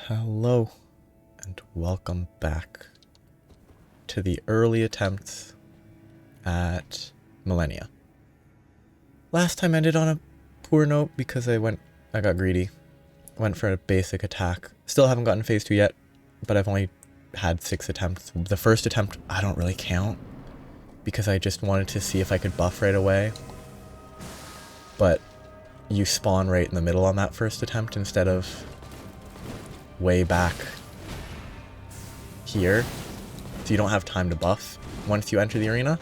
Hello, and welcome back to the early attempts at Malenia. Last time ended on a poor note because I got greedy. Went for a basic attack. Still haven't gotten phase 2 yet, but I've only had 6 attempts. The first attempt, I don't really count, because I just wanted to see if I could buff right away. But you spawn right in the middle on that first attempt instead of way back here, so you don't have time to buff once you enter the arena.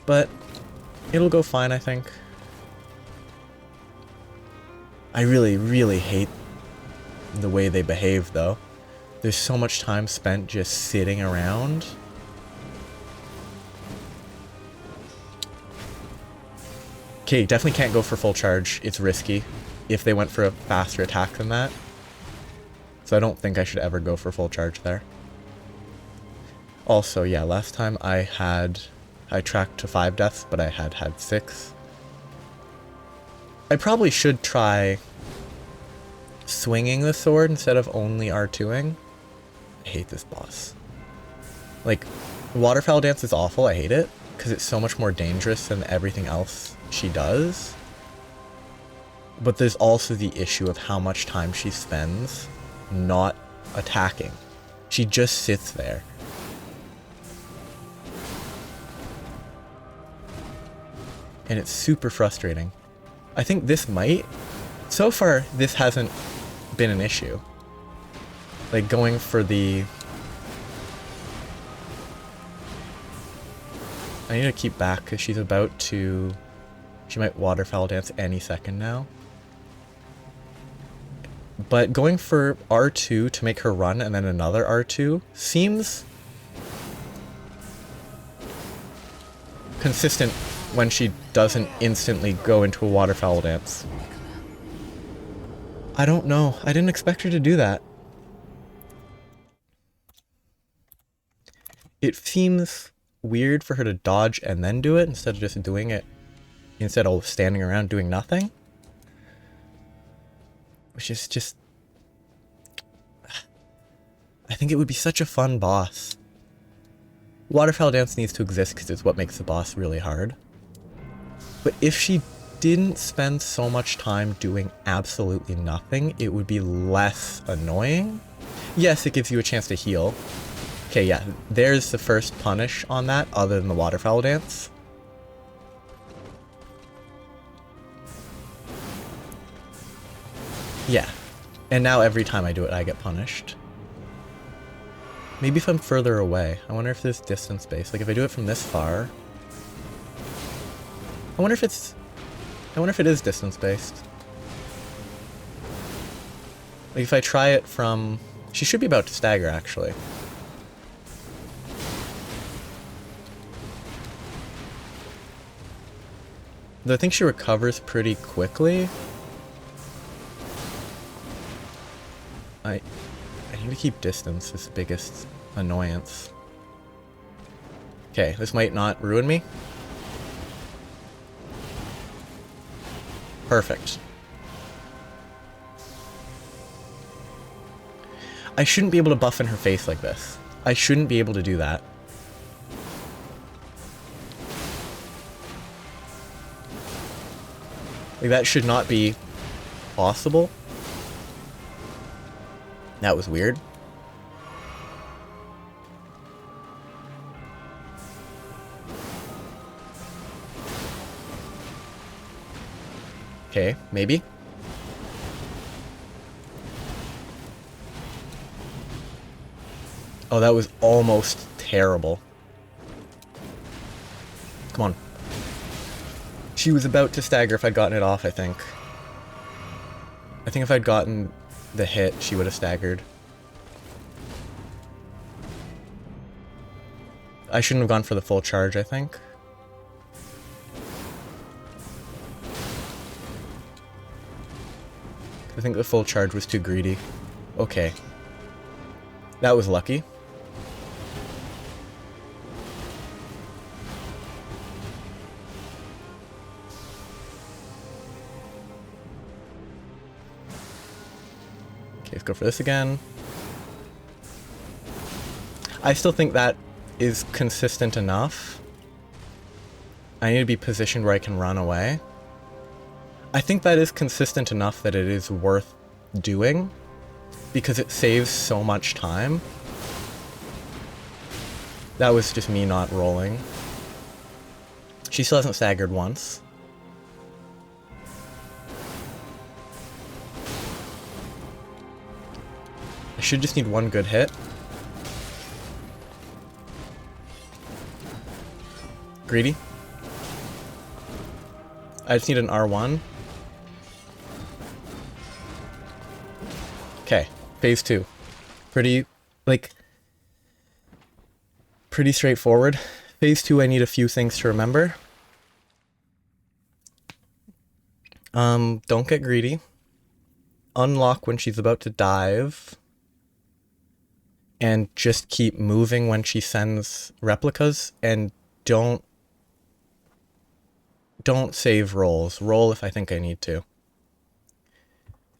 But it'll go fine, I think. I really hate the way they behave, though. There's so much time spent just sitting around. Okay, definitely can't go for full charge. It's risky if they went for a faster attack than that. So I don't think I should ever go for full charge there. Also, yeah, last time I tracked to 5 deaths, but I had 6. I probably should try swinging the sword instead of only R2ing. I hate this boss. Like, Waterfowl Dance is awful, I hate it, because it's so much more dangerous than everything else she does. But there's also the issue of how much time she spends not attacking. She just sits there. And it's super frustrating. I think this might... So far, this hasn't been an issue. Like, going for the... I need to keep back, because she's about to... She might Waterfowl Dance any second now. But going for R2 to make her run and then another R2 seems consistent when she doesn't instantly go into a Waterfowl Dance. I don't know. I didn't expect her to do that. It seems weird for her to dodge and then do it instead of just doing it, instead of standing around doing nothing. Which is just... I think it would be such a fun boss. Waterfowl Dance needs to exist because it's what makes the boss really hard. But if she didn't spend so much time doing absolutely nothing, it would be less annoying. Yes, it gives you a chance to heal. Okay, yeah, there's the first punish on that, other than the Waterfowl Dance. Yeah, and now every time I do it, I get punished. Maybe if I'm further away. I wonder if there's distance based. Like, if I do it from this far... I wonder if it is distance based. Like, if I try it from... She should be about to stagger, actually. Though I think she recovers pretty quickly. I need to keep distance, this biggest annoyance. Okay, this might not ruin me. Perfect. I shouldn't be able to buff in her face like this. I shouldn't be able to do that. Like, that should not be possible. That was weird. Okay, maybe. Oh, that was almost terrible. Come on. She was about to stagger if I'd gotten it off, I think. I think if I'd gotten the hit, she would have staggered. I shouldn't have gone for the full charge, I think. I think the full charge was too greedy. Okay. That was lucky. let's go for this again. I still think that is consistent enough. I need to be positioned where I can run away. I think that is consistent enough that it is worth doing, because it saves so much time. That was just me not rolling. She still hasn't staggered once. I should just need one good hit. Greedy. I just need an R1. Okay, phase 2. Pretty straightforward. Phase 2, I need a few things to remember. Don't get greedy. Unlock when she's about to dive. And just keep moving when she sends replicas, and don't save rolls. Roll if I think I need to.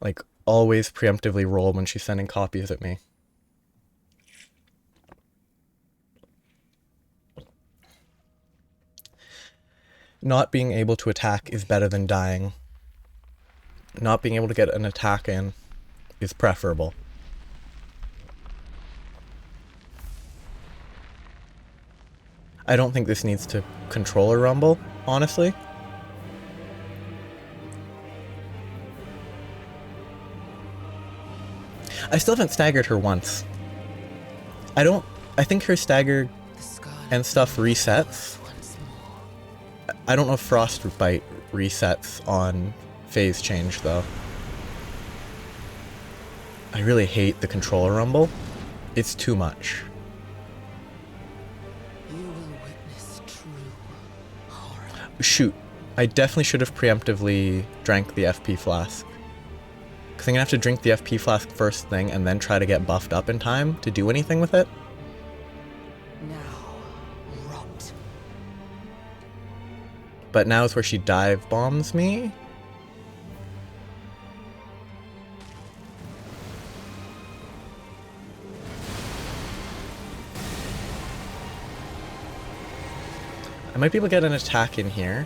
Like, always preemptively roll when she's sending copies at me. Not being able to attack is better than dying. Not being able to get an attack in is preferable. I don't think this needs to controller rumble, honestly. I still haven't staggered her once. I think her stagger and stuff resets. I don't know if Frostbite resets on phase change, though. I really hate the controller rumble. It's too much. Shoot, I definitely should have preemptively drank the FP flask. Because I'm gonna have to drink the FP flask first thing and then try to get buffed up in time to do anything with it. Now, rot. But now is where she dive bombs me. I might be able to get an attack in here.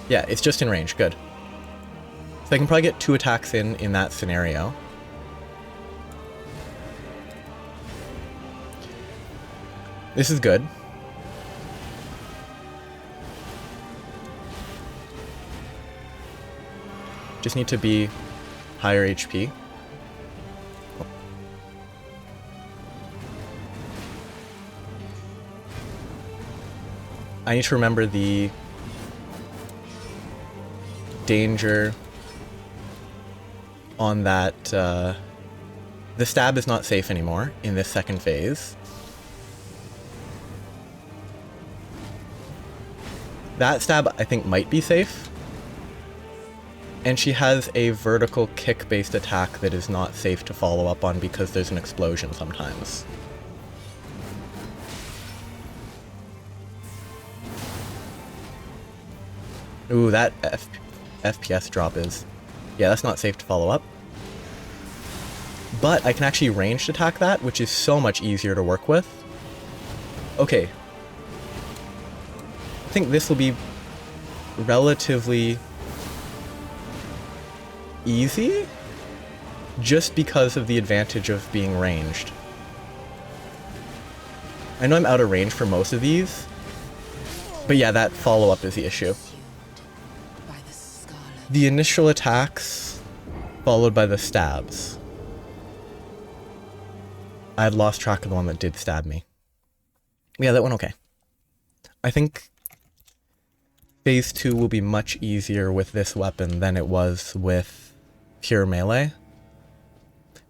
Yeah, it's just in range. Good. So I can probably get 2 attacks in that scenario. This is good. Just need to be higher HP. I need to remember the danger on that. The stab is not safe anymore in this second phase. That stab, I think, might be safe. And she has a vertical kick-based attack that is not safe to follow up on because there's an explosion sometimes. Ooh, that FPS drop is... Yeah, that's not safe to follow up. But I can actually ranged attack that, which is so much easier to work with. Okay. I think this will be relatively easy, just because of the advantage of being ranged. I know I'm out of range for most of these, but yeah, that follow-up is the issue. The initial attacks, followed by the stabs. I had lost track of the one that did stab me. Yeah, that went okay. I think phase 2 will be much easier with this weapon than it was with pure melee.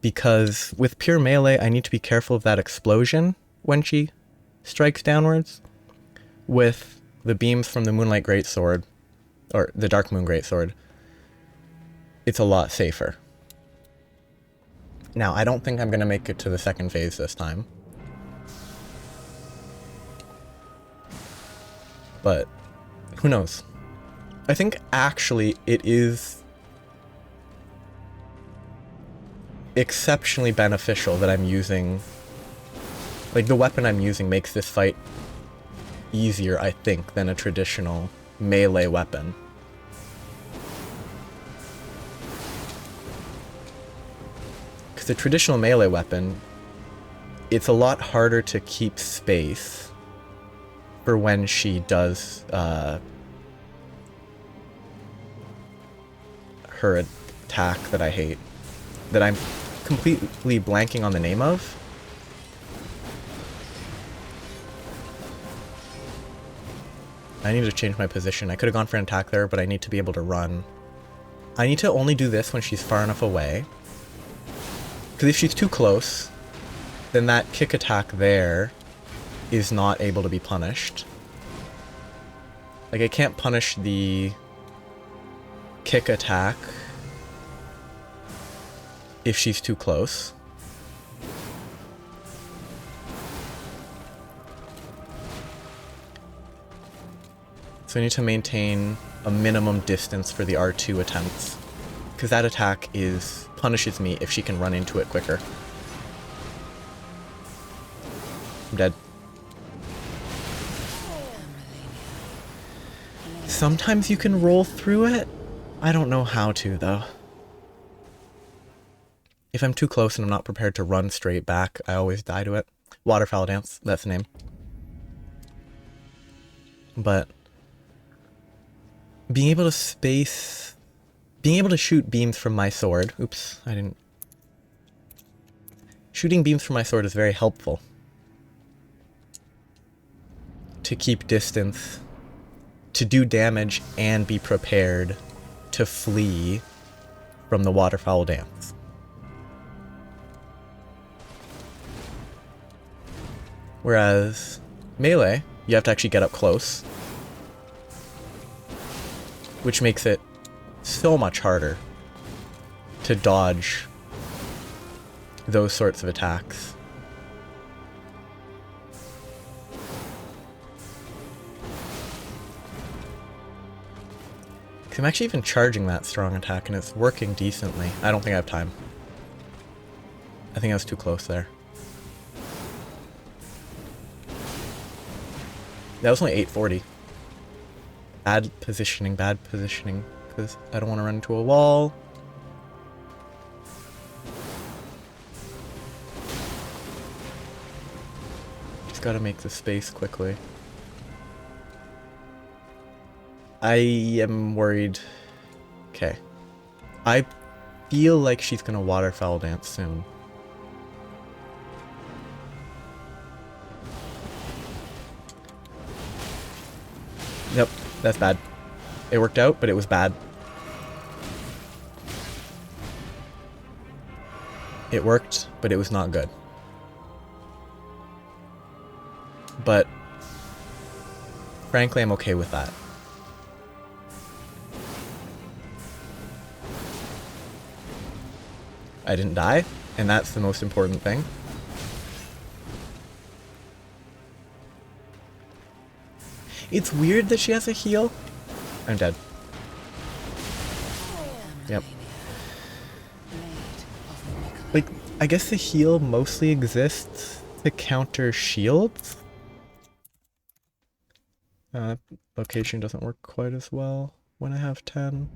Because with pure melee, I need to be careful of that explosion when she strikes downwards. With the beams from the Moonlight Greatsword, or the Dark Moon Greatsword, it's a lot safer. Now, I don't think I'm going to make it to the second phase this time. But who knows? I think actually it is exceptionally beneficial that I'm using. Like, the weapon I'm using makes this fight easier, I think, than a traditional melee weapon. Because the traditional melee weapon, it's a lot harder to keep space for when she does her attack that I hate, that I'm completely blanking on the name of. I need to change my position. I could have gone for an attack there, but I need to be able to run. I need to only do this when she's far enough away. Because if she's too close, then that kick attack there is not able to be punished. Like, I can't punish the kick attack if she's too close. So I need to maintain a minimum distance for the R2 attempts, because that attack punishes me if she can run into it quicker. I'm dead. Sometimes you can roll through it. I don't know how to, though. If I'm too close and I'm not prepared to run straight back, I always die to it. Waterfowl dance, that's the name. But being able to shoot beams from my sword, oops, I didn't. Shooting beams from my sword is very helpful to keep distance, to do damage, and be prepared to flee from the waterfowl dance. Whereas melee, you have to actually get up close, which makes it so much harder to dodge those sorts of attacks. Because I'm actually even charging that strong attack and it's working decently. I don't think I have time. I think I was too close there. That was only 840. Bad positioning, because I don't want to run into a wall. Just gotta make the space quickly. I am worried. Okay. I feel like she's gonna waterfowl dance soon. Yep, that's bad. It worked out, but it was bad. It worked, but it was not good. But frankly, I'm okay with that. I didn't die, and that's the most important thing. It's weird that she has a heal. I'm dead. Yep. Like, I guess the heal mostly exists to counter shields. Location doesn't work quite as well when I have 10.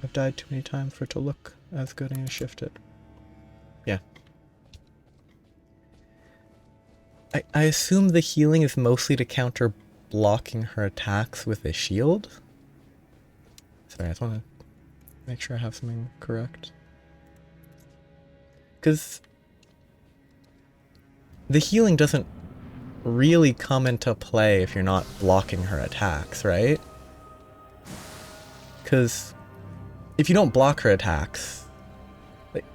I've died too many times for it to look as good. I need to shift it. Yeah. I assume the healing is mostly to counter blocking her attacks with a shield. Sorry, I just want to make sure I have something correct. Because the healing doesn't really come into play if you're not blocking her attacks, right? Because if you don't block her attacks,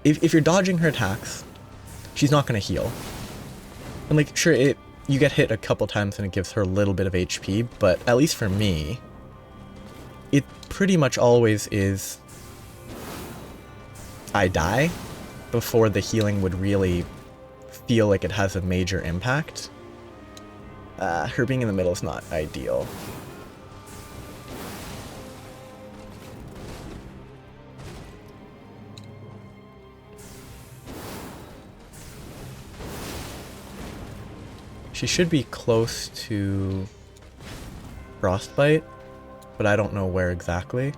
if you're dodging her attacks, she's not going to heal. And like, sure, you get hit a couple times and it gives her a little bit of HP, but at least for me, it pretty much always is I die before the healing would really feel like it has a major impact. Her being in the middle is not ideal. She should be close to Frostbite, but I don't know where exactly.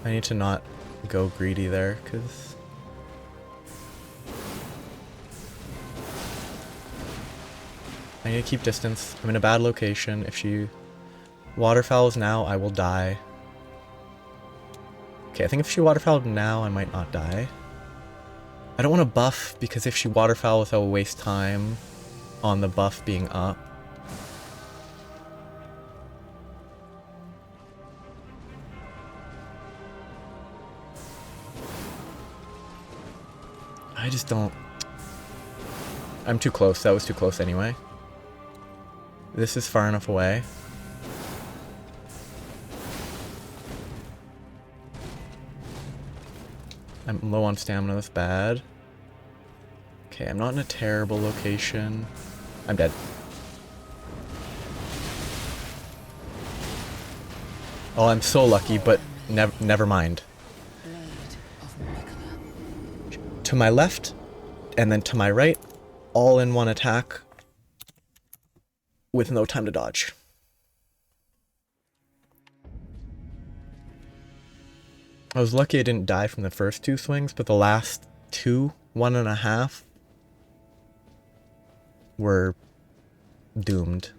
I need to not go greedy there, because I need to keep distance. I'm in a bad location. If she waterfowls now, I will die. Okay, I think if she waterfowled now, I might not die. I don't want to buff, because if she waterfowls, I will waste time on the buff being up. I just don't... I'm too close. That was too close anyway. This is far enough away. I'm low on stamina, that's bad. Okay, I'm not in a terrible location. I'm dead. Oh, I'm so lucky, but never mind. To my left, and then to my right, all in one attack, with no time to dodge. I was lucky I didn't die from the first two swings, but the last two, 1.5, were doomed.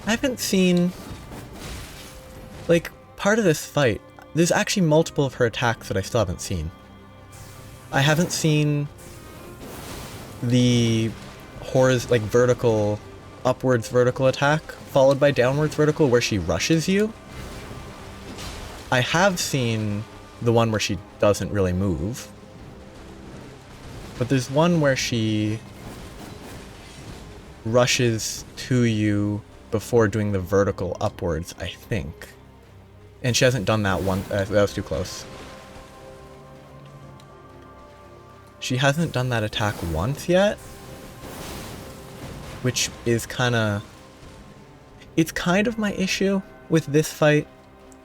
I haven't seen, like, part of this fight. There's actually multiple of her attacks that I still haven't seen. I haven't seen the like vertical, upwards vertical attack followed by downwards vertical where she rushes you. I have seen the one where she doesn't really move. But there's one where she rushes to you before doing the vertical upwards, I think. And she hasn't done that one. That was too close. She hasn't done that attack once yet. Which is kind of... It's kind of my issue with this fight.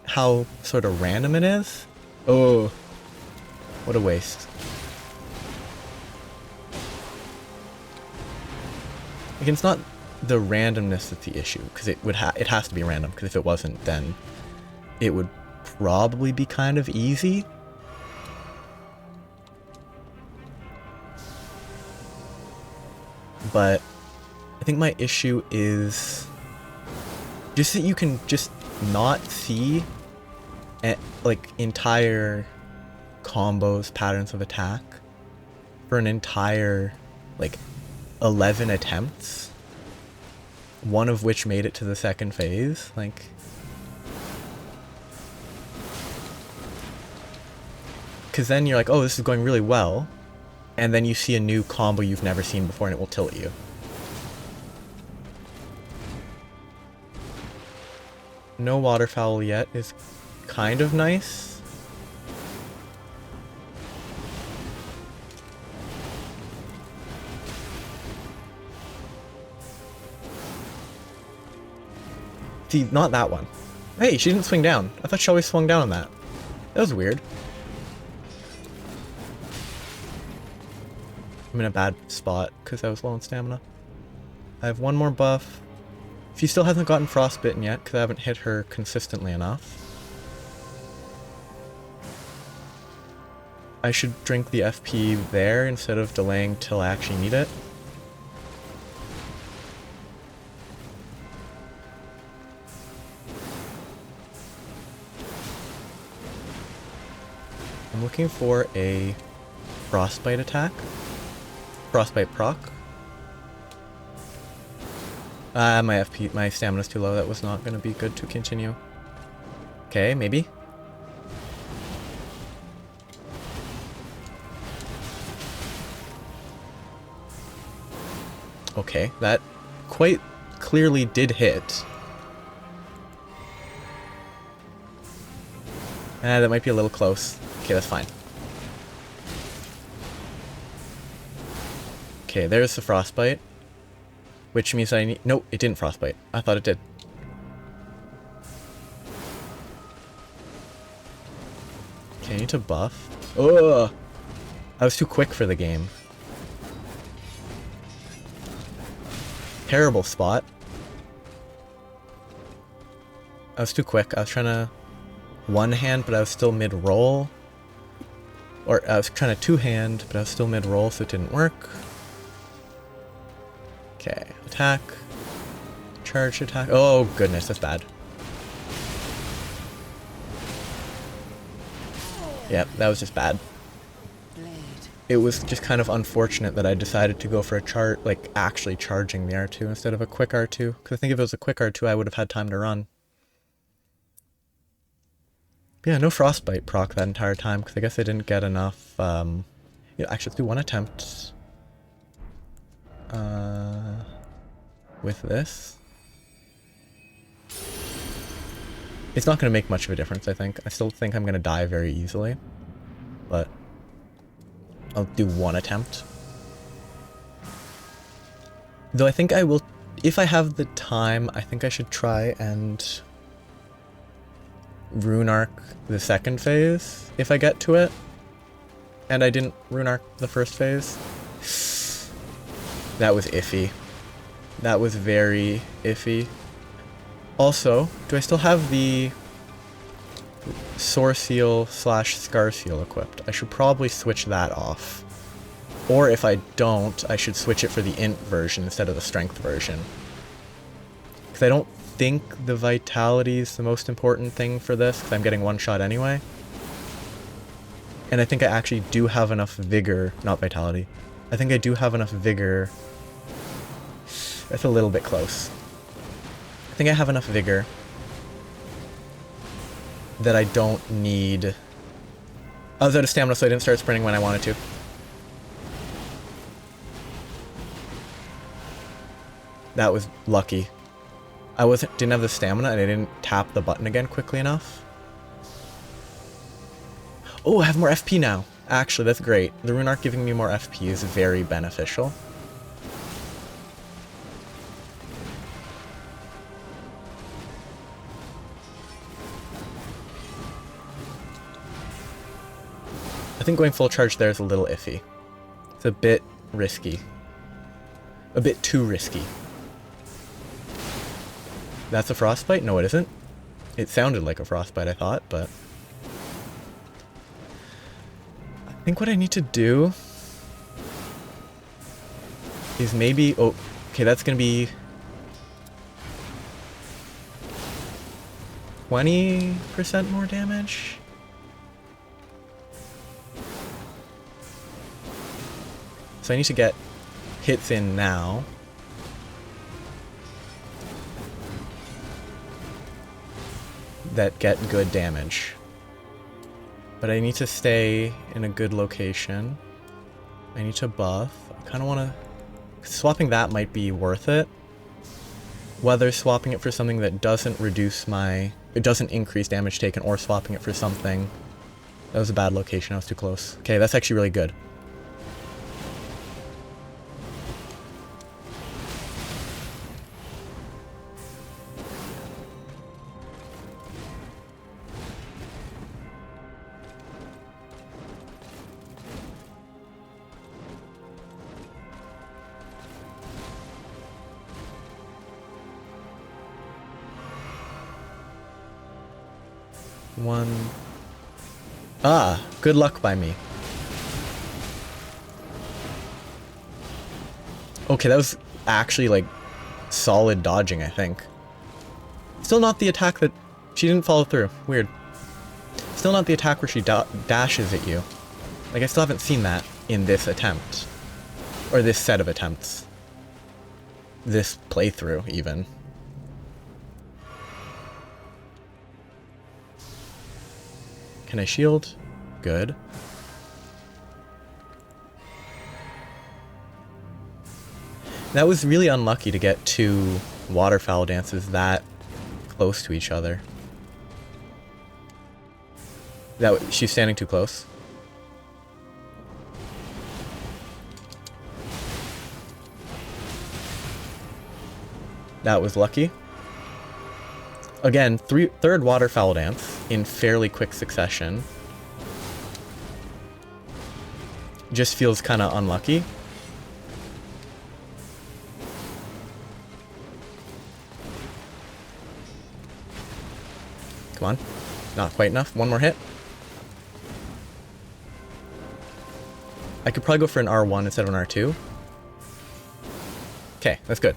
How sort of random it is. Oh. What a waste. Like, it's not the randomness that's the issue. Because it has to be random. Because if it wasn't, then it would probably be kind of easy. But I think my issue is just that you can just not see like entire combos, patterns of attack for an entire like 11 attempts, one of which made it to the second phase. Like, because then you're like, oh, this is going really well, and then you see a new combo you've never seen before and it will tilt you. No waterfowl yet is kind of nice. See, not that one. Hey, she didn't swing down. I thought she always swung down on that. That was weird. I'm in a bad spot because I was low on stamina. I have one more buff. She still hasn't gotten frostbitten yet because I haven't hit her consistently enough. I should drink the FP there instead of delaying till I actually need it. I'm looking for a frostbite attack. Frostbite proc. My stamina's too low. That was not going to be good to continue. Okay, maybe. Okay, that quite clearly did hit. That might be a little close. Okay, that's fine. Okay, there's the frostbite. Which means I need... No, it didn't frostbite. I thought it did. Okay, I need to buff. Ugh! I was too quick for the game. Terrible spot. I was too quick. I was trying to one-hand, but I was still mid-roll. Or I was trying to two-hand, but I was still mid-roll, so it didn't work. Okay, attack. Charge attack. Oh, goodness, that's bad. Yep, that was just bad. It was just kind of unfortunate that I decided to go for a chart, like actually charging the R2 instead of a quick R2. Because I think if it was a quick R2, I would have had time to run. Yeah, no frostbite proc that entire time, because I guess I didn't get enough, actually, let's do one attempt. With this. It's not going to make much of a difference, I think. I still think I'm going to die very easily. But I'll do one attempt. Though I think I will, if I have the time, I think I should try and rune arc the second phase, if I get to it. And I didn't rune arc the first phase. That was iffy. That was very iffy. Also, do I still have the Sore Seal / Scar Seal equipped? I should probably switch that off. Or if I don't, I should switch it for the int version instead of the strength version. Because I don't think the vitality is the most important thing for this, because I'm getting one shot anyway. And I think I actually do have enough vigor, not vitality. I think I do have enough vigor. That's a little bit close. I think I have enough vigor that I don't need... I was out of stamina, so I didn't start sprinting when I wanted to. That was lucky. I didn't have the stamina and I didn't tap the button again quickly enough. Oh, I have more FP now. Actually, that's great. The rune arc giving me more FP is very beneficial. I think going full charge there is a little iffy. It's a bit risky. A bit too risky. That's a frostbite? No, it isn't. It sounded like a frostbite, I thought, but... I think what I need to do is maybe... Oh, okay, that's gonna be... 20% more damage? So I need to get hits in now. That get good damage. But I need to stay in a good location. I need to buff. I kind of want to... Swapping that might be worth it. Whether swapping it for something that doesn't reduce my... It doesn't increase damage taken, or swapping it for something... That was a bad location, I was too close. Okay, that's actually really good. One... Ah, good luck by me. Okay, that was actually, like, solid dodging, I think. Still not the attack that... She didn't follow through. Weird. Still not the attack where she dashes at you. Like, I still haven't seen that in this attempt. Or this set of attempts. This playthrough, even. Can I shield? Good. That was really unlucky to get two waterfowl dances that close to each other. She's standing too close. That was lucky. Again, third waterfowl dance in fairly quick succession. Just feels kind of unlucky. Come on. Not quite enough. One more hit. I could probably go for an R1 instead of an R2. Okay, that's good.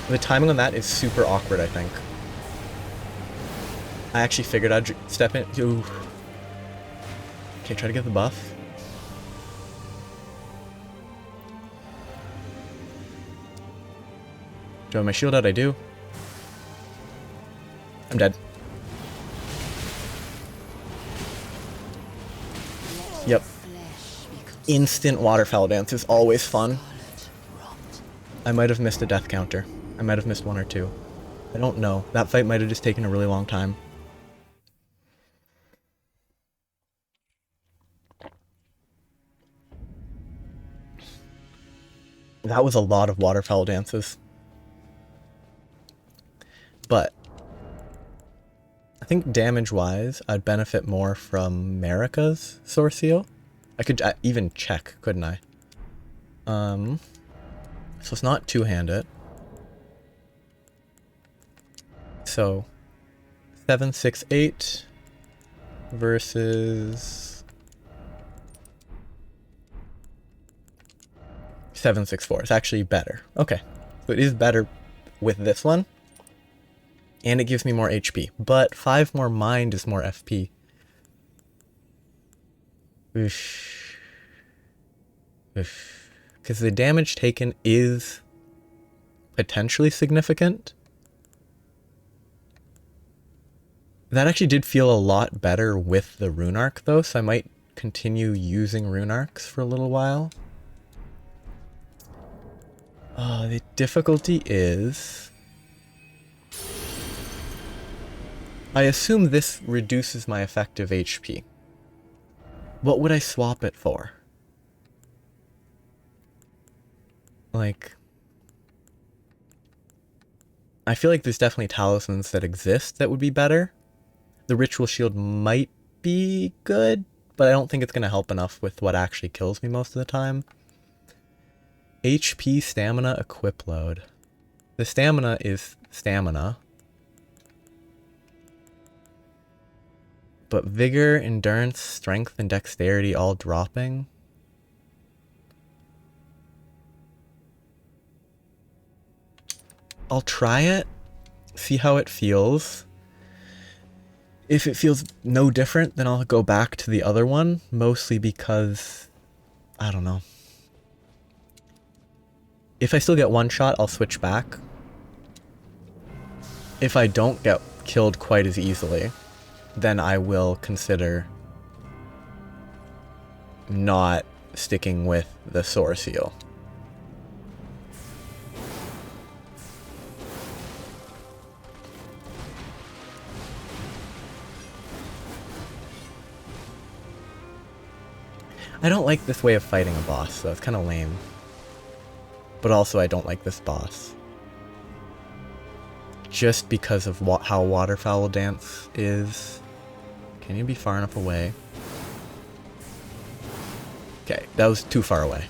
The timing on that is super awkward, I think. I actually figured I'd step in. Ooh. Okay, try to get the buff. Do I have my shield out? I do. I'm dead. Yep. Instant waterfowl dance is always fun. I might have missed a death counter. I might have missed one or two. I don't know. That fight might have just taken a really long time. That was a lot of waterfowl dances. But I think damage-wise, I'd benefit more from Marika's Sourceal. I could even check, couldn't I? So it's not two-handed. So 7, 6, 8 versus 7, 6, 4. It's actually better. Okay, so it is better with this one. And it gives me more HP. But 5 more mind is more FP. Oosh. Oosh. Because the damage taken is potentially significant. That actually did feel a lot better with the Rune Arc though, so I might continue using Rune Arcs for a little while. The difficulty is... I assume this reduces my effective HP. What would I swap it for? Like... I feel like there's definitely talismans that exist that would be better. The Ritual Shield might be good, but I don't think it's going to help enough with what actually kills me most of the time. HP, Stamina, Equip Load. The Stamina is Stamina. But Vigor, Endurance, Strength, and Dexterity all dropping. I'll try it, see how it feels. If it feels no different, then I'll go back to the other one, mostly because, I don't know. If I still get one shot, I'll switch back. If I don't get killed quite as easily, then I will consider not sticking with the Sourceal. I don't like this way of fighting a boss, so it's kind of lame. But also I don't like this boss. Just because of how waterfowl dance is. Can you be far enough away? Okay, that was too far away.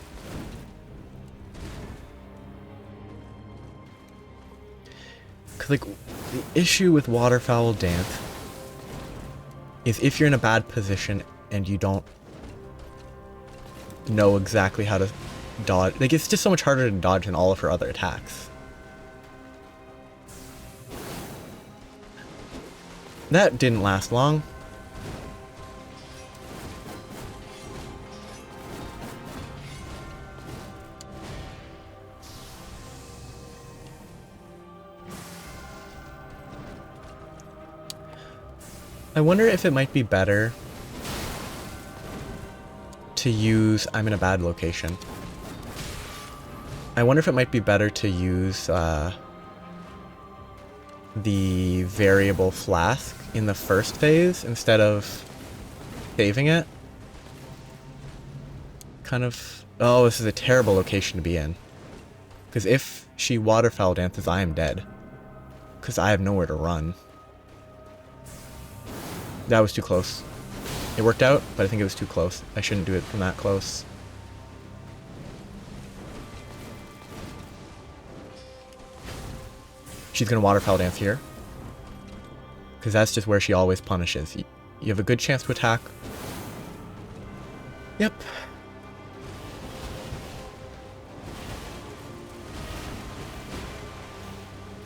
Cause like, the issue with waterfowl dance is if you're in a bad position and you don't know exactly how to dodge. Like, it's just so much harder to dodge than all of her other attacks. That didn't last long. I wonder if it might be better to use... I'm in a bad location. I wonder if it might be better to use the variable flask in the first phase instead of saving it. kind of... Oh, this is a terrible location to be in. Because if she waterfowl dances, I am dead. Because I have nowhere to run. That was too close. It worked out, but I think it was too close. I shouldn't do it from that close. She's going to waterfowl dance here. Because that's just where she always punishes. You have a good chance to attack. Yep.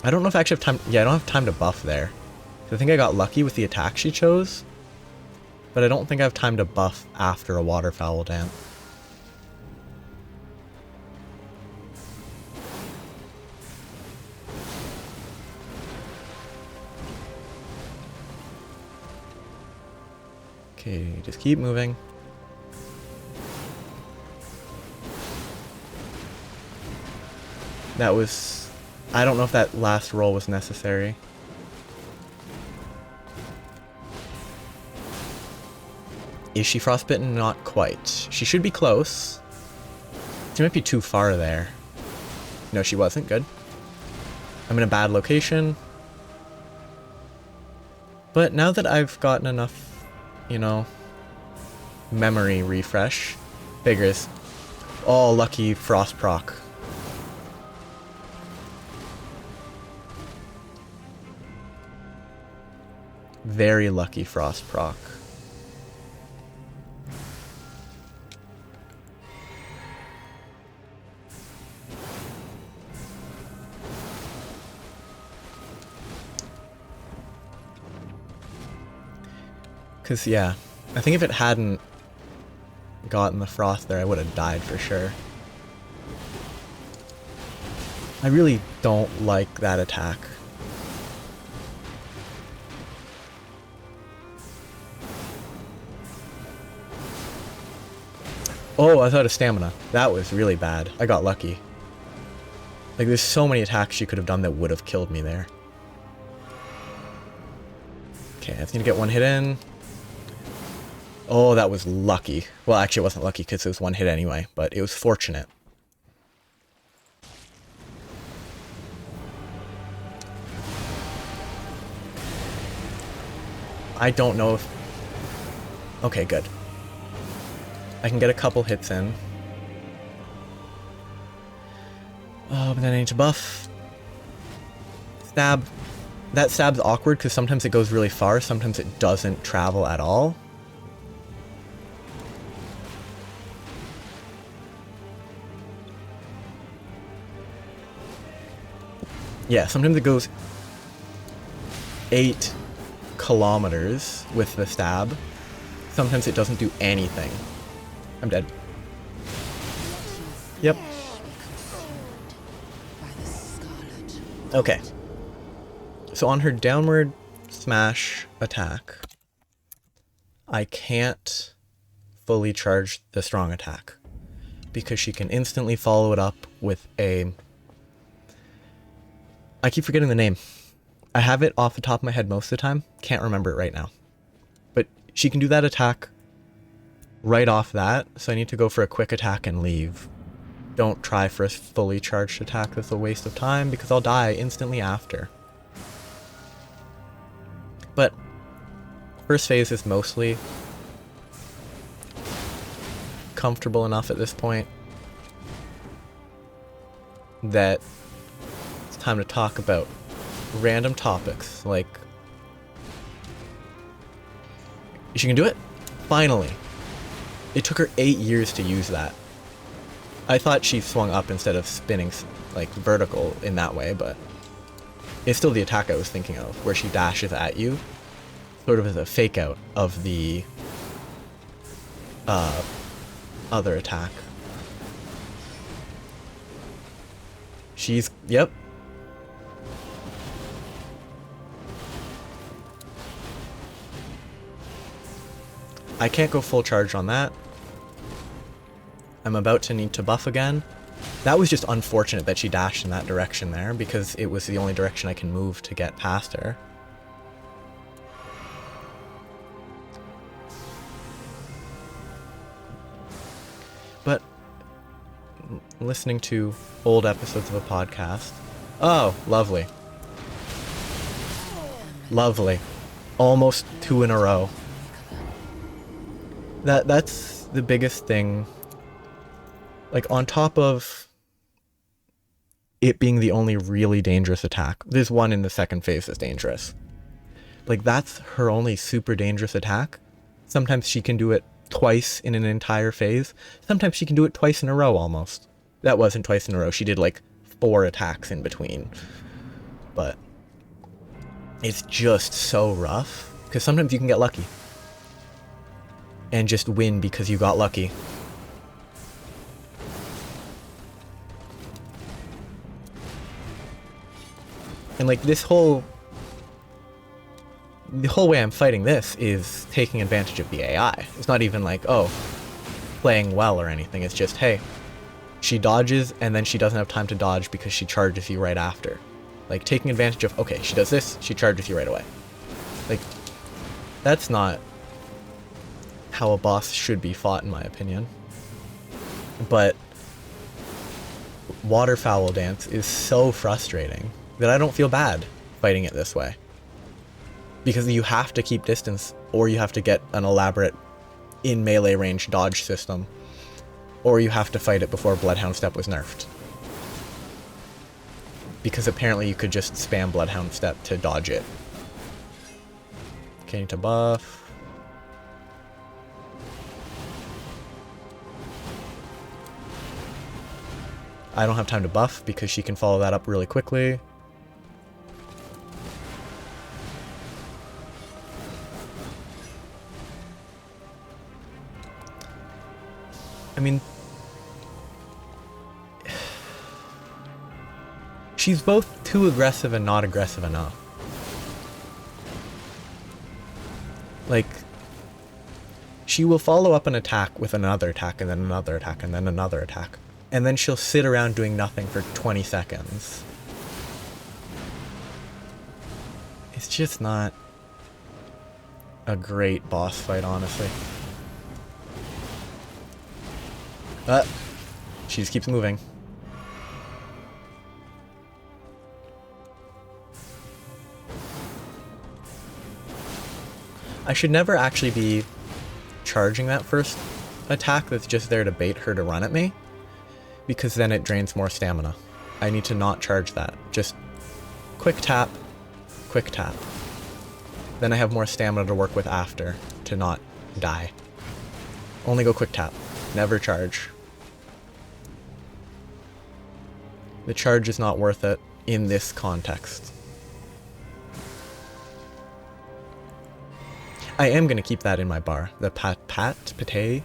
I don't know if I actually have time. Yeah, I don't have time to buff there. I think I got lucky with the attack she chose. But I don't think I have time to buff after a waterfowl dance. Okay, just keep moving. That was... I don't know if that last roll was necessary. Is she frostbitten? Not quite. She should be close. She might be too far there. No, she wasn't. Good. I'm in a bad location. But now that I've gotten enough, you know, memory refresh, figures. Oh, lucky frost proc. Very lucky frost proc. Because, yeah, I think if it hadn't gotten the frost there, I would have died for sure. I really don't like that attack. Oh, I thought of stamina. That was really bad. I got lucky. Like, there's so many attacks she could have done that would have killed me there. Okay, I just need to get one hit in. Oh, that was lucky. Well, actually, it wasn't lucky because it was one hit anyway, but it was fortunate. I don't know if... Okay, good. I can get a couple hits in. Oh, but then I need to buff. Stab. That stab's awkward because sometimes it goes really far, sometimes it doesn't travel at all. Yeah, sometimes it goes 8 kilometers with the stab. Sometimes it doesn't do anything. I'm dead. Yep. Okay. So on her downward smash attack, I can't fully charge the strong attack because she can instantly follow it up with a... I keep forgetting the name. I have it off the top of my head most of the time. Can't remember it right now. But she can do that attack right off that, so I need to go for a quick attack and leave. Don't try for a fully charged attack. That's a waste of time because I'll die instantly after. But first phase is mostly comfortable enough at this point that it's time to talk about random topics, like... She can do it? Finally! It took her 8 years to use that. I thought she swung up instead of spinning, like, vertical in that way, but... It's still the attack I was thinking of, where she dashes at you, sort of as a fake-out of the... other attack. She's... Yep. I can't go full charge on that. I'm about to need to buff again. That was just unfortunate that she dashed in that direction there, because it was the only direction I can move to get past her. But listening to old episodes of a podcast. Oh, lovely. Lovely. Almost 2 in a row. That's the biggest thing. Like, on top of it being the only really dangerous attack, there's one in the second phase that's dangerous. Like, that's her only super dangerous attack. Sometimes she can do it twice in an entire phase. Sometimes she can do it twice in a row almost. That wasn't twice in a row. She did like 4 attacks in between. But it's just so rough. Because sometimes you can get lucky. And just win because you got lucky. And like the whole way I'm fighting this is taking advantage of the AI. It's not even like, oh, playing well or anything. It's just, hey, she dodges and then she doesn't have time to dodge because she charges you right after. Like, taking advantage of, okay, she does this, she charges you right away. Like, that's not how a boss should be fought, in my opinion. But waterfowl dance is so frustrating that I don't feel bad fighting it this way. Because you have to keep distance, or you have to get an elaborate in melee range dodge system, or you have to fight it before Bloodhound Step was nerfed. Because apparently you could just spam Bloodhound Step to dodge it. Okay, need to buff. I don't have time to buff because she can follow that up really quickly. I mean, she's both too aggressive and not aggressive enough. Like, she will follow up an attack with another attack and then another attack and then another attack. And then she'll sit around doing nothing for 20 seconds. It's just not a great boss fight, honestly. She just keeps moving. I should never actually be charging that first attack that's just there to bait her to run at me, because then it drains more stamina. I need to not charge that. Just quick tap, quick tap. Then I have more stamina to work with after to not die. Only go quick tap, never charge. The charge is not worth it in this context. I am going to keep that in my bar. The pate.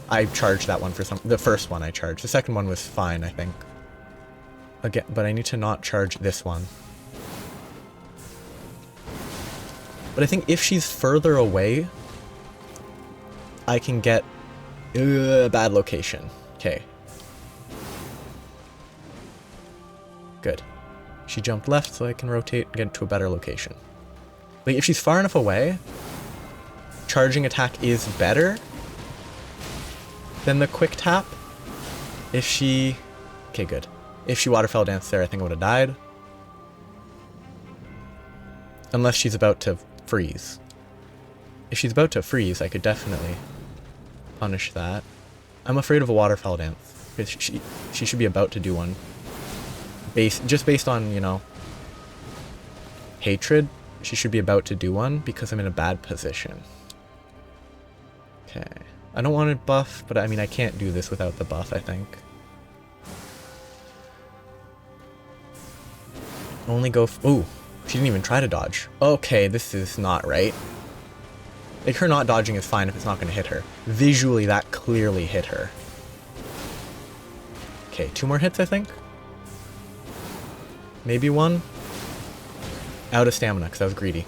I charged that one for the first one I charged. The second one was fine, I think. Again, but I need to not charge this one. But I think if she's further away, I can get a bad location. Okay. Good. She jumped left so I can rotate and get to a better location. Like, if she's far enough away, charging attack is better than the quick tap. If she... Okay, good. If she waterfell danced there, I think I would have died. Unless she's about to freeze. If she's about to freeze, I could definitely punish that. I'm afraid of a waterfowl dance. She should be about to do one. Just based on, you know, hatred, she should be about to do one because I'm in a bad position. Okay. I don't want to buff, but I mean, I can't do this without the buff, I think. Only go... Ooh, she didn't even try to dodge. Okay, this is not right. Like, her not dodging is fine if it's not going to hit her. Visually, that clearly hit her. Okay, 2 more hits, I think? Maybe 1? Out of stamina, because I was greedy.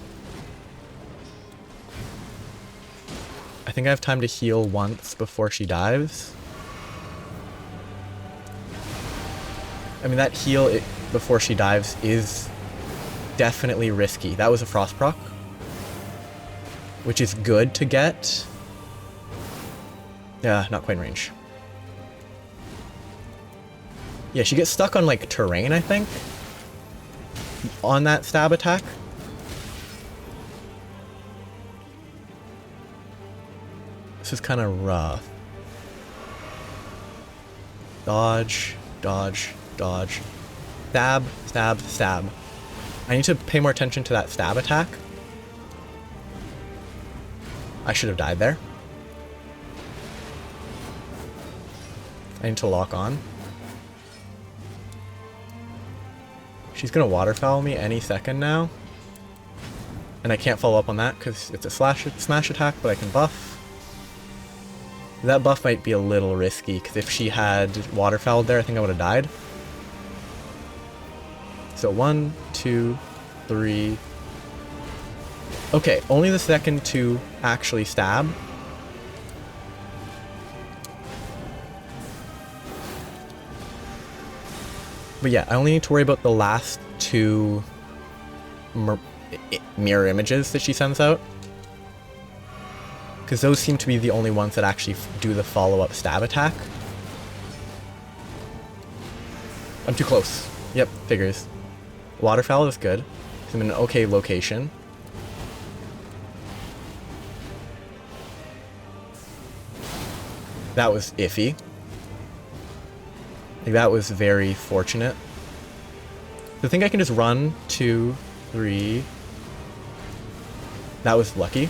I think I have time to heal once before she dives. I mean, that heal before she dives is definitely risky. That was a frost proc, which is good to get. Yeah, not quite in range. Yeah, she gets stuck on, like, terrain, I think, on that stab attack. This is kind of rough. Dodge, dodge, dodge. Stab, stab, stab. I need to pay more attention to that stab attack. I should have died there. I need to lock on. She's gonna waterfowl me any second now. And I can't follow up on that because it's a smash attack, but I can buff. That buff might be a little risky because if she had waterfowled there, I think I would have died. So 1, 2, 3. Okay, only the second to actually stab. But yeah, I only need to worry about the last 2 mirror images that she sends out. Because those seem to be the only ones that actually do the follow-up stab attack. I'm too close. Yep, figures. Waterfowl is good. I'm in an okay location. That was iffy. Like, that was very fortunate. I think I can just run 2, 3. That was lucky.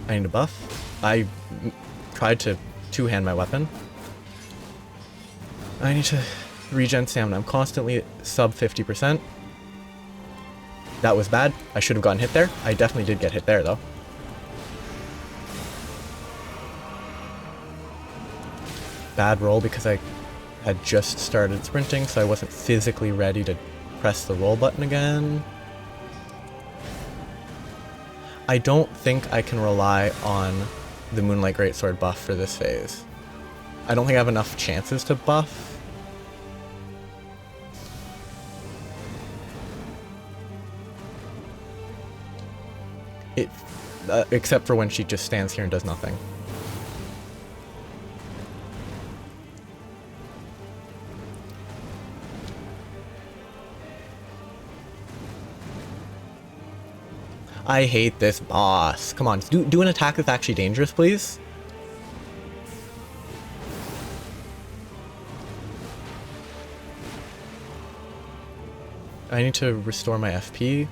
I need a buff. I tried to two-hand my weapon. I need to regen stamina. I'm constantly sub 50%. That was bad. I should have gotten hit there. I definitely did get hit there, though. Bad roll because I had just started sprinting, so I wasn't physically ready to press the roll button again. I don't think I can rely on the Moonlight Greatsword buff for this phase. I don't think I have enough chances to buff. Except for when she just stands here and does nothing. I hate this boss. Come on, do an attack that's actually dangerous, please. I need to restore my FP.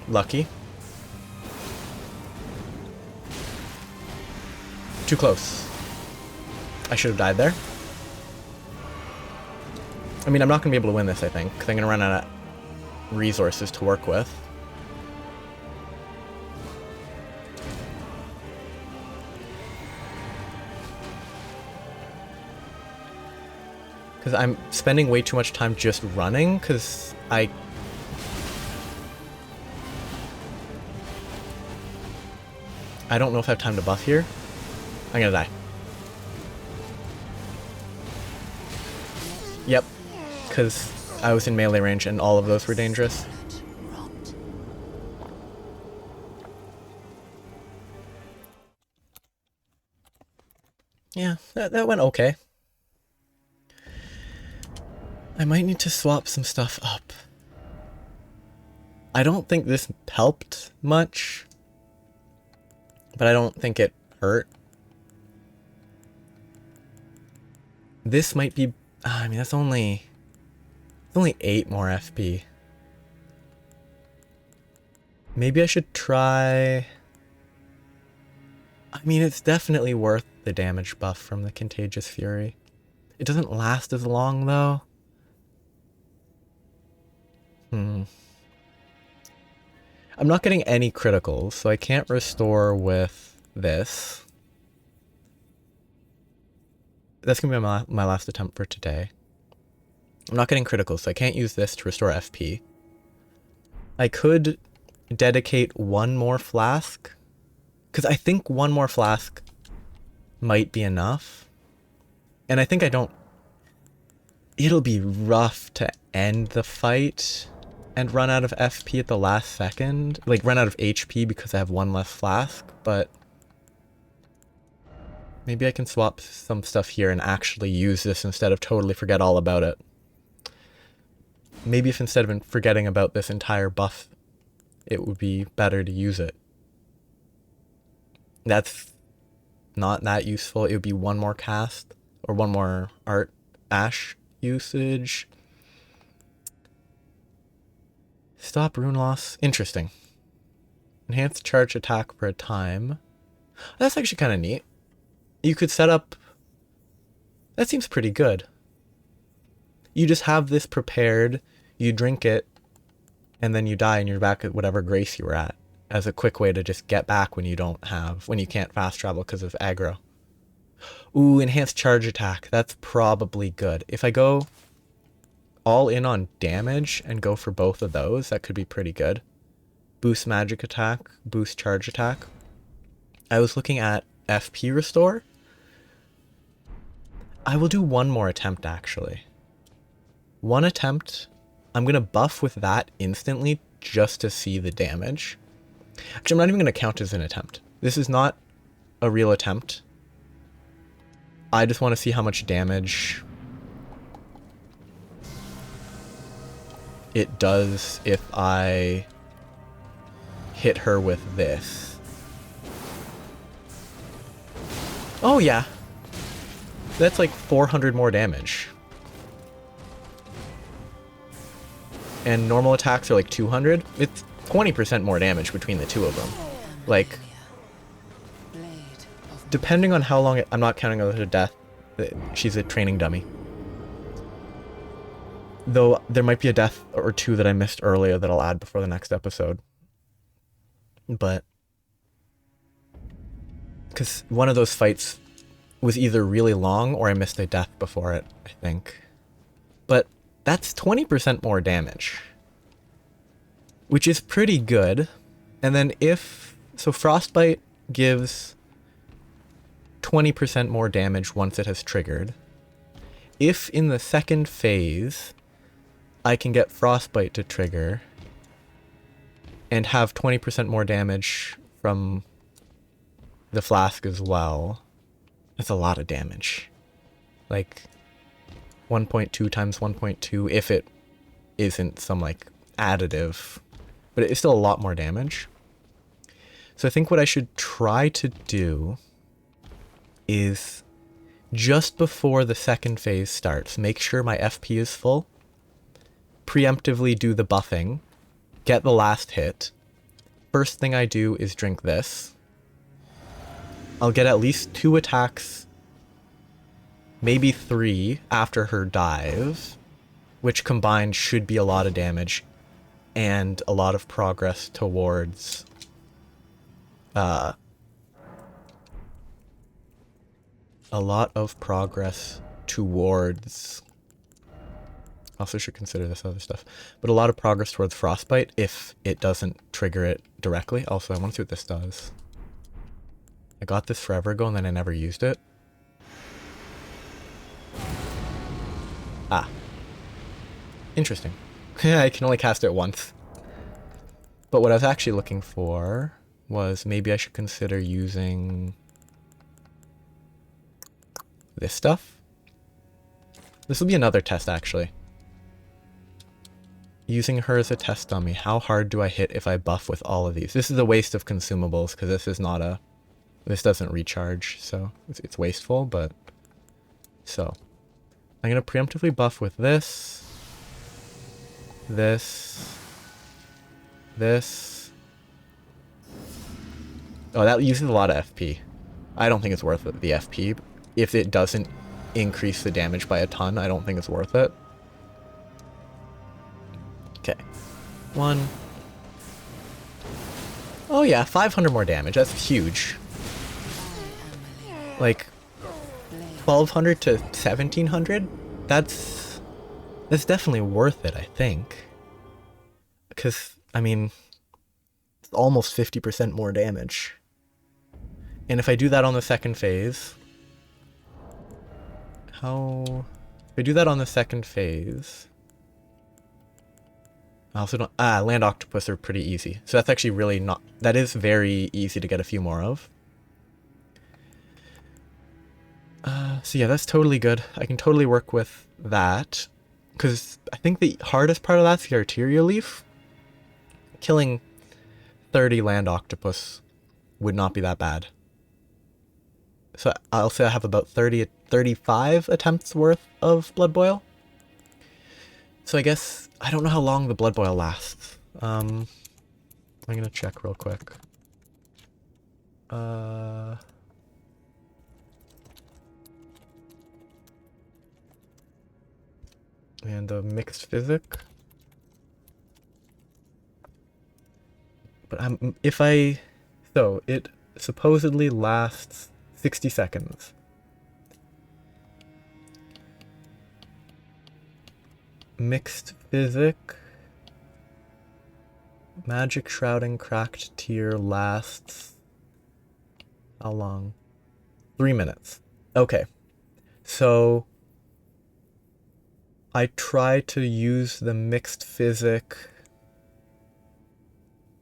Lucky. Too close. I should have died there. I mean, I'm not going to be able to win this, I think, because I'm going to run out of resources to work with. Because I'm spending way too much time just running, because I don't know if I have time to buff here. I'm going to die. Yep. Because I was in melee range and all of those were dangerous. Yeah, that went okay. I might need to swap some stuff up. I don't think this helped much, but I don't think it hurt. This might be... I mean, that's only 8 more FP. Maybe I should try... I mean, it's definitely worth the damage buff from the Contagious Fury. It doesn't last as long, though. I'm not getting any criticals, so I can't restore with this. That's going to be my last attempt for today. I'm not getting critical, so I can't use this to restore FP. I could dedicate 1 more flask, because I think 1 more flask might be enough. And I think I don't... It'll be rough to end the fight and run out of FP at the last second. Like, run out of HP because I have one less flask, but maybe I can swap some stuff here and actually use this instead of totally forget all about it. Maybe if instead of forgetting about this entire buff, it would be better to use it. That's not that useful. It would be one more cast, or one more art ash usage. Stop rune loss. Interesting. Enhance charge attack for a time. That's actually kind of neat. You could set up... That seems pretty good. You just have this prepared, you drink it, and then you die and you're back at whatever grace you were at, as a quick way to just get back when you can't fast travel because of aggro. Ooh, enhanced charge attack. That's probably good. If I go all in on damage and go for both of those, that could be pretty good. Boost magic attack, boost charge attack. I was looking at FP restore. I will do one more attempt, actually. One attempt. I'm going to buff with that instantly just to see the damage. Actually, I'm not even going to count as an attempt. This is not a real attempt. I just want to see how much damage it does if I hit her with this. Oh yeah. That's like 400 more damage. And normal attacks are like 200. It's 20% more damage between the two of them. Like, depending on how long I'm not counting her to death. She's a training dummy. Though there might be a death or two that I missed earlier that I'll add before the next episode. But because one of those fights was either really long or I missed a death before it, I think. But that's 20% more damage, which is pretty good. And then so Frostbite gives 20% more damage once it has triggered. If in the second phase I can get Frostbite to trigger and have 20% more damage from the flask as well, that's a lot of damage. Like 1.2 times 1.2 if it isn't some like additive, but it's still a lot more damage. So I think what I should try to do is just before the second phase starts, make sure my FP is full, preemptively do the buffing, get the last hit. First thing I do is drink this. I'll get at least 2 attacks, maybe 3 after her dive, which combined should be a lot of damage and a lot of progress towards also should consider this other stuff, but a lot of progress towards Frostbite if it doesn't trigger it directly. Also, I want to see what this does. I got this forever ago and then I never used it. Ah. Interesting. I can only cast it once. But what I was actually looking for was maybe I should consider using this stuff. This will be another test, actually. Using her as a test dummy. How hard do I hit if I buff with all of these? This is a waste of consumables because this is not a... This doesn't recharge, so it's wasteful, but... So. I'm going to preemptively buff with this. This. Oh, that uses a lot of FP. I don't think it's worth it, the FP. If it doesn't increase the damage by a ton, I don't think it's worth it. Okay. 1. Oh yeah, 500 more damage. That's huge. Like 1,200 to 1,700? That's definitely worth it, I think. Because, I mean, it's almost 50% more damage. And if I do that on the second phase... If I do that on the second phase... I also don't... land octopus are pretty easy. So that's actually really not... That is very easy to get a few more of. So yeah, that's totally good. I can totally work with that. Because I think the hardest part of that's the arterial leaf. Killing 30 land octopus would not be that bad. So I'll say I have about 35 attempts worth of blood boil. So I guess, I don't know how long the blood boil lasts. I'm gonna check real quick. And a mixed physic. But so it supposedly lasts 60 seconds. Mixed physic. Magic shrouding cracked tier lasts... How long? 3 minutes. Okay. So I try to use the mixed physic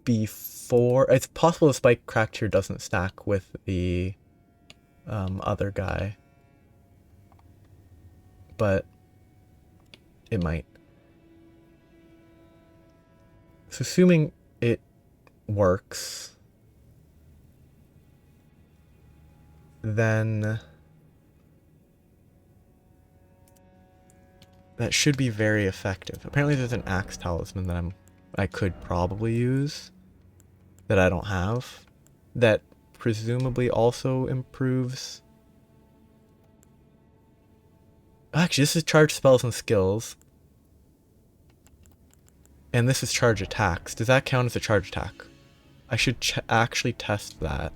before... It's possible the spike cracked tier doesn't stack with the other guy. But it might. So assuming it works, then that should be very effective. Apparently there's an axe talisman that I could probably use that I don't have, that presumably also improves... Actually, this is charge spells and skills. And this is charge attacks. Does that count as a charge attack? I should actually test that.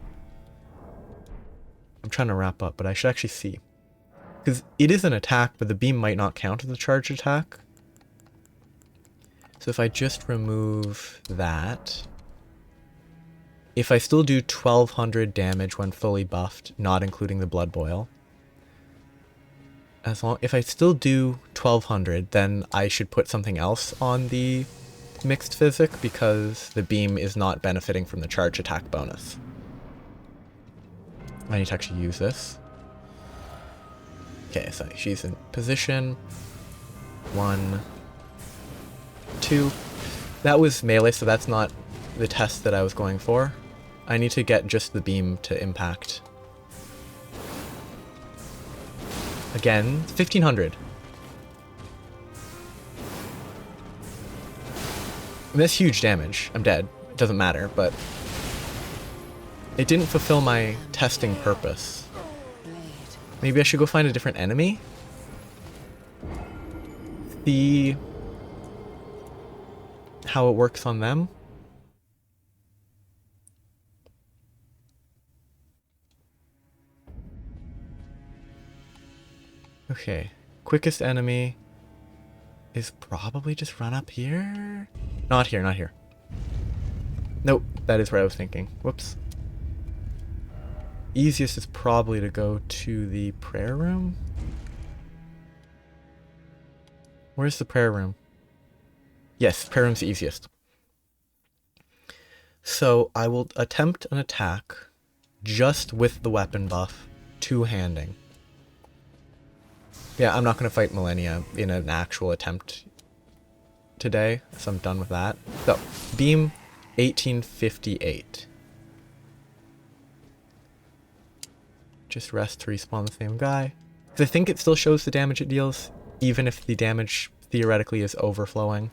I'm trying to wrap up, but I should actually see. Because it is an attack, but the beam might not count as a charge attack. So if I just remove that... If I still do 1200 damage when fully buffed, not including the blood boil... If I still do 1200, then I should put something else on the mixed physic because the beam is not benefiting from the charge attack bonus. I need to actually use this. Okay, so she's in position. 1, 2. That was melee, so that's not the test that I was going for. I need to get just the beam to impact. Again, 1500. That's huge damage. I'm dead. It doesn't matter, but it didn't fulfill my testing purpose. Maybe I should go find a different enemy? See how it works on them? Okay, quickest enemy is probably just run up here? Not here, not here. Nope, that is what I was thinking. Whoops. Easiest is probably to go to the prayer room? Where's the prayer room? Yes, prayer room's the easiest. So I will attempt an attack just with the weapon buff, two-handing. Yeah, I'm not going to fight Malenia in an actual attempt today, so I'm done with that. So, beam 1858. Just rest to respawn the same guy. I think it still shows the damage it deals, even if the damage theoretically is overflowing.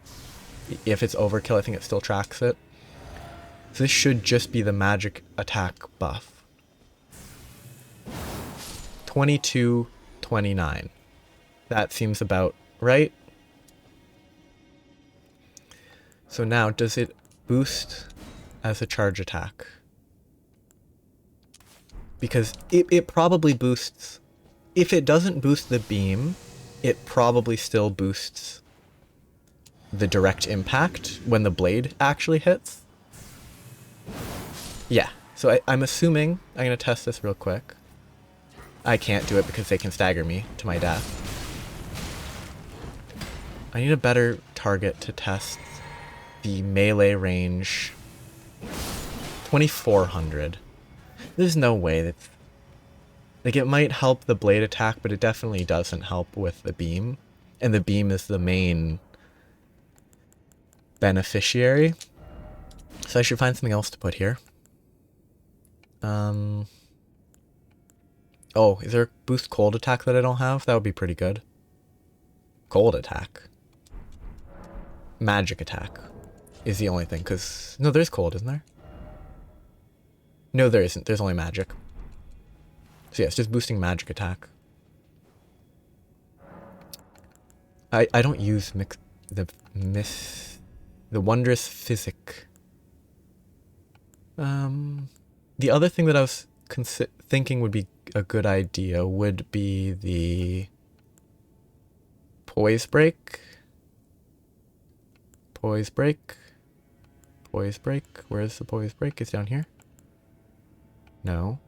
If it's overkill, I think it still tracks it. So this should just be the magic attack buff. 2229. That seems about right. So now, does it boost as a charge attack? Because it probably boosts... If it doesn't boost the beam, it probably still boosts the direct impact when the blade actually hits. Yeah, so I'm assuming... I'm going to test this real quick. I can't do it because they can stagger me to my death. I need a better target to test the melee range 2400. There's no way that, like, it might help the blade attack, but it definitely doesn't help with the beam, and the beam is the main beneficiary. So I should find something else to put here. Oh, is there a boost cold attack that I don't have? That would be pretty good. Cold attack. Magic attack is the only thing, because... No, there's cold, isn't there? No, there isn't. There's only magic. So yeah, it's just boosting magic attack. I don't use the wondrous physic. The other thing that I was thinking would be a good idea would be the poise break. Poise break. Poise break. Where's the poise break? It's down here. No.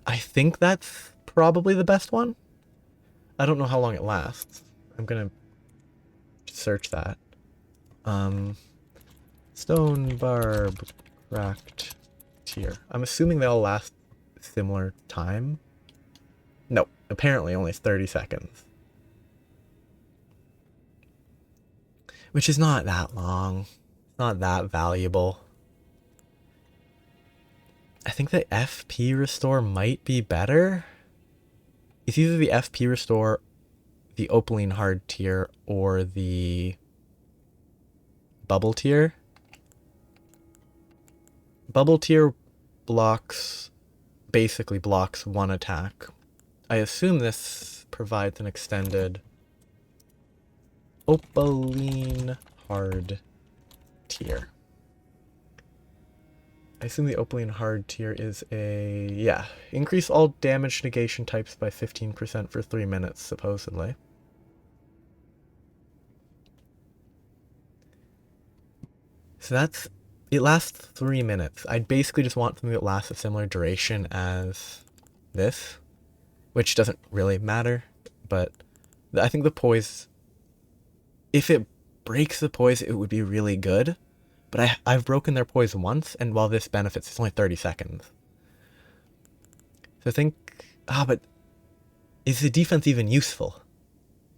I think that's probably the best one. I don't know how long it lasts. I'm gonna search that. Stone barb cracked tier. I'm assuming they all last similar time. No, apparently only 30 seconds. Which is not that long. Not that valuable. I think the FP restore might be better. It's either the FP restore, the Opaline hard tier, or the bubble tier. Bubble tier basically blocks one attack. I assume this provides an extended Opaline hard tier. I assume the Opaline hard tier is increase all damage negation types by 15% for 3 minutes, supposedly. So it lasts 3 minutes. I'd basically just want something that lasts a similar duration as this, which doesn't really matter, but I think the poise, if it breaks the poise, it would be really good. But I've broken their poise once, and while this benefits, it's only 30 seconds. So I think... but is the defense even useful?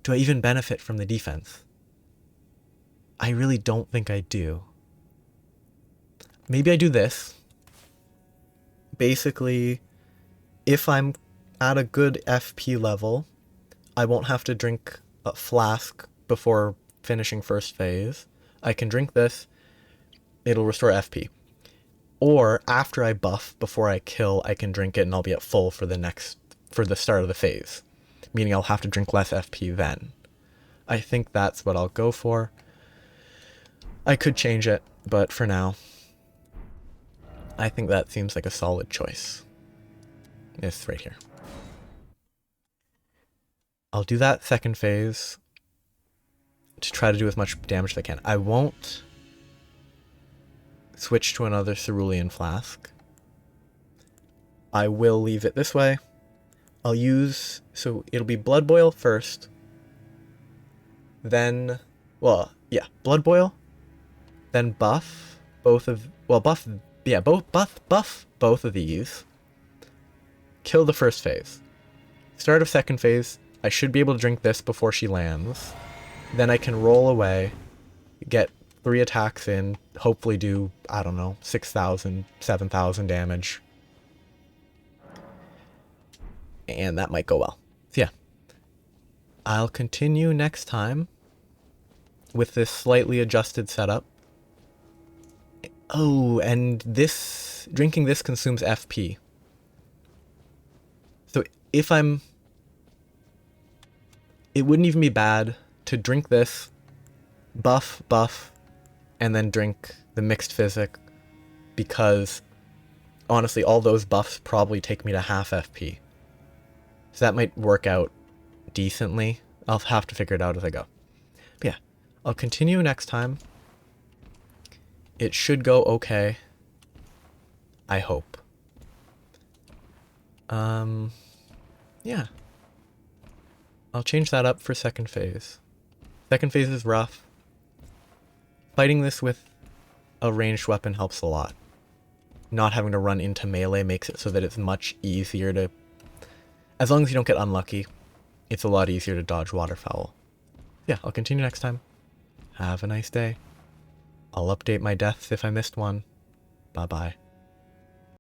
Do I even benefit from the defense? I really don't think I do. Maybe I do this. Basically, if I'm at a good FP level, I won't have to drink a flask before finishing first phase. I can drink this. It'll restore FP. Or after I buff before I kill, I can drink it and I'll be at full for the start of the phase. Meaning I'll have to drink less FP then. I think that's what I'll go for. I could change it, but for now, I think that seems like a solid choice. It's right here. I'll do that second phase to try to do as much damage as I can. I won't switch to another cerulean flask. I will leave it this way. I'll use... So it'll be blood boil first. Then... Well, yeah. Blood boil. Then buff both of... Well, buff... Yeah, buff both of these. Kill the first phase. Start of second phase. I should be able to drink this before she lands. Then I can roll away. Get 3 attacks in. Hopefully do, I don't know, 6,000, 7,000 damage. And that might go well. So yeah. I'll continue next time with this slightly adjusted setup. Oh, and this... Drinking this consumes FP. So if I'm... It wouldn't even be bad to drink this, buff, and then drink the mixed physic, because honestly, all those buffs probably take me to half FP. So that might work out decently. I'll have to figure it out as I go. But yeah, I'll continue next time. It should go okay. I hope. Yeah. I'll change that up for second phase. Second phase is rough. fighting this with a ranged weapon helps a lot. Not having to run into melee makes it so that it's much easier to... As long as you don't get unlucky, it's a lot easier to dodge waterfowl. Yeah, I'll continue next time. Have a nice day. I'll update my deaths if I missed one. Bye-bye.